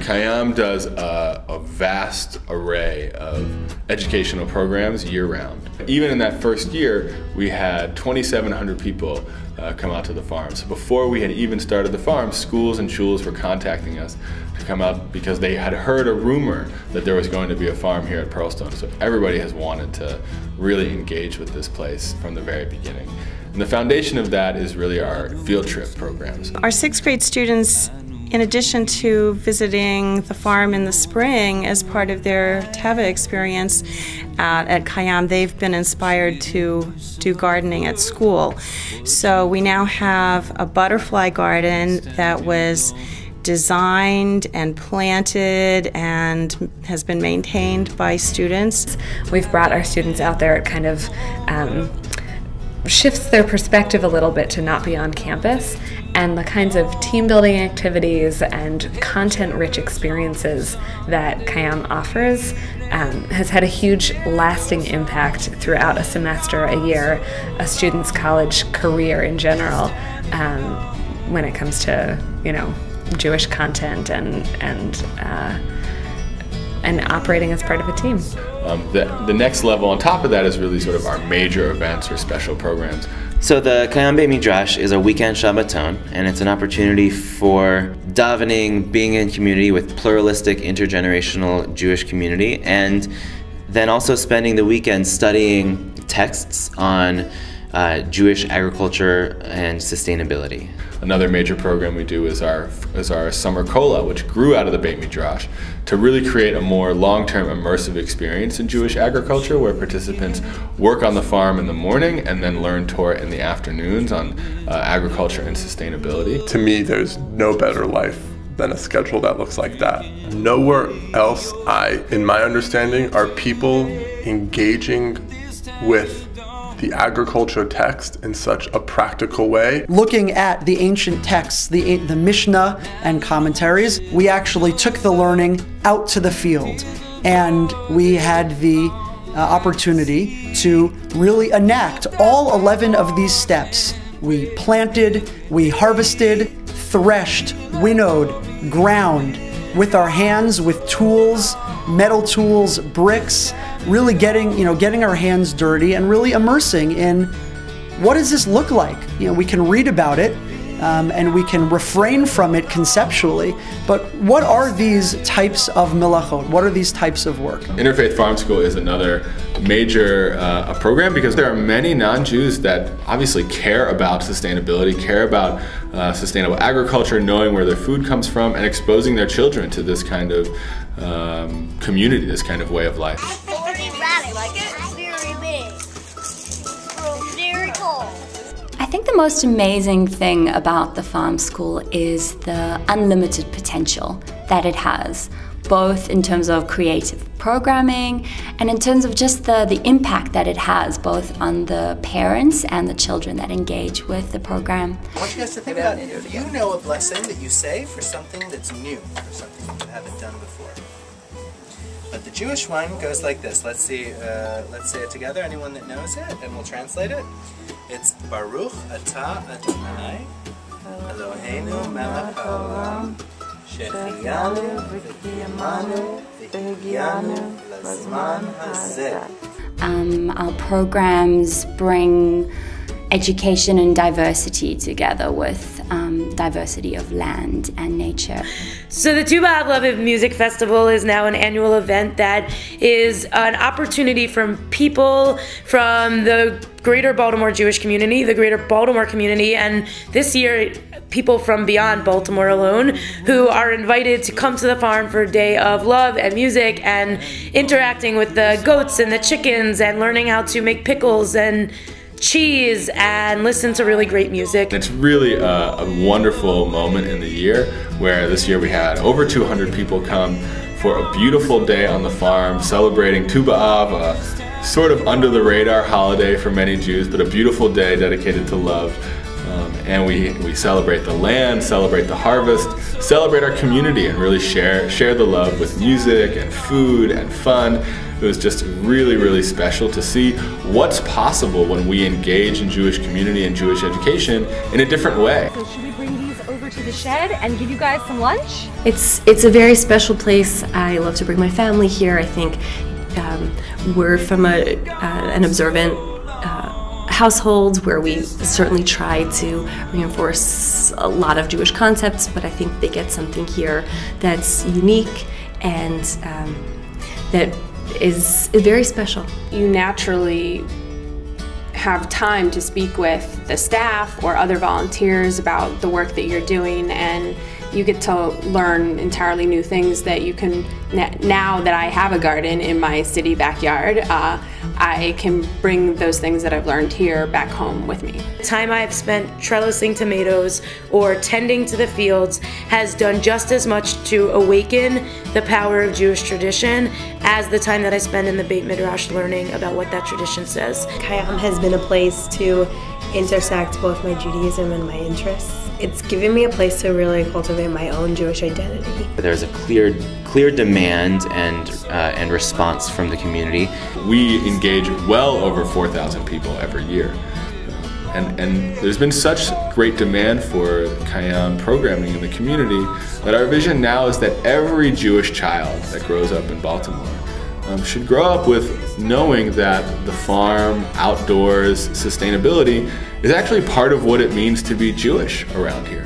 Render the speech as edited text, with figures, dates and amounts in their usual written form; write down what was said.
Kayam does a vast array of educational programs year-round. Even in that first year, we had 2,700 people come out to the farm. So before we had even started the farm, schools and shuls were contacting us to come out because they had heard a rumor that there was going to be a farm here at Pearlstone. So everybody has wanted to really engage with this place from the very beginning. And the foundation of that is really our field trip programs. Our sixth grade students, in addition to visiting the farm in the spring as part of their Teva experience at Kayam, they've been inspired to do gardening at school. So we now have a butterfly garden that was designed and planted and has been maintained by students. We've brought our students out there. It kind of shifts their perspective a little bit to not be on campus, and the kinds of team building activities and content-rich experiences that Kayam offers has had a huge lasting impact throughout a semester, a year, a student's college career in general, when it comes to, you know, Jewish content and operating as part of a team. The next level on top of that is really sort of our major events or special programs. So the Kayam Beit Midrash is a weekend Shabbaton, and it's an opportunity for davening, being in community with pluralistic, intergenerational Jewish community, and then also spending the weekend studying texts on Jewish agriculture and sustainability. Another major program we do is our summer kola, which grew out of the Beit Midrash to really create a more long-term immersive experience in Jewish agriculture, where participants work on the farm in the morning and then learn Torah in the afternoons on agriculture and sustainability. To me, there's no better life than a schedule that looks like that. Nowhere else, in my understanding, are people engaging with the agriculture text in such a practical way. Looking at the ancient texts, the Mishnah and commentaries, we actually took the learning out to the field, and we had the opportunity to really enact all 11 of these steps. We planted, we harvested, threshed, winnowed, ground with our hands, with tools, metal tools, bricks, really getting our hands dirty and really immersing in what does this look like. You know, we can read about it and we can refrain from it conceptually, but what are these types of melachot? What are these types of work? Interfaith Farm School is another major program because there are many non-Jews that obviously care about sustainability, care about sustainable agriculture, knowing where their food comes from, and exposing their children to this kind of community, this kind of way of life. I think the most amazing thing about the farm school is the unlimited potential that it has, both in terms of creative programming and in terms of just the impact that it has both on the parents and the children that engage with the program. I want you guys to think about it. Do you know a blessing that you say for something that's new, for something that you haven't done before? But the Jewish one goes like this. Let's say it together, anyone that knows it, and we'll translate it. It's Baruch Atah Adonai Eloheinu melech haolam shehecheyanu v'kiyamanu v'higyanu lazman hazeh. Our programs bring education and diversity together with diversity of land and nature. So the Tu B'Av Love Music Festival is now an annual event that is an opportunity from people from the greater Baltimore Jewish community, the greater Baltimore community, and this year people from beyond Baltimore alone who are invited to come to the farm for a day of love and music and interacting with the goats and the chickens and learning how to make pickles and cheese and listen to really great music. It's really a wonderful moment in the year where this year we had over 200 people come for a beautiful day on the farm celebrating Tu B'Av, a sort of under the radar holiday for many Jews, but a beautiful day dedicated to love. And we celebrate the land, celebrate the harvest, celebrate our community, and really share the love with music and food and fun. It was just really, really special to see what's possible when we engage in Jewish community and Jewish education in a different way. So should we bring these over to the the shed and give you guys some lunch. It's a very special place. I love to bring my family here. I think we're from an observant household where we certainly try to reinforce a lot of Jewish concepts, but I think they get something here that's unique and that is very special. You naturally have time to speak with the staff or other volunteers about the work that you're doing, and you get to learn entirely new things that you can, now that I have a garden in my city backyard, I can bring those things that I've learned here back home with me. The time I've spent trellising tomatoes or tending to the fields has done just as much to awaken the power of Jewish tradition as the time that I spend in the Beit Midrash learning about what that tradition says. Kayam has been a place to intersect both my Judaism and my interests. It's given me a place to really cultivate my own Jewish identity. There's a clear demand and response from the community. We engage well over 4,000 people every year. And there's been such great demand for Kayam programming in the community that our vision now is that every Jewish child that grows up in Baltimore should grow up with knowing that the farm, outdoors, sustainability is actually part of what it means to be Jewish around here.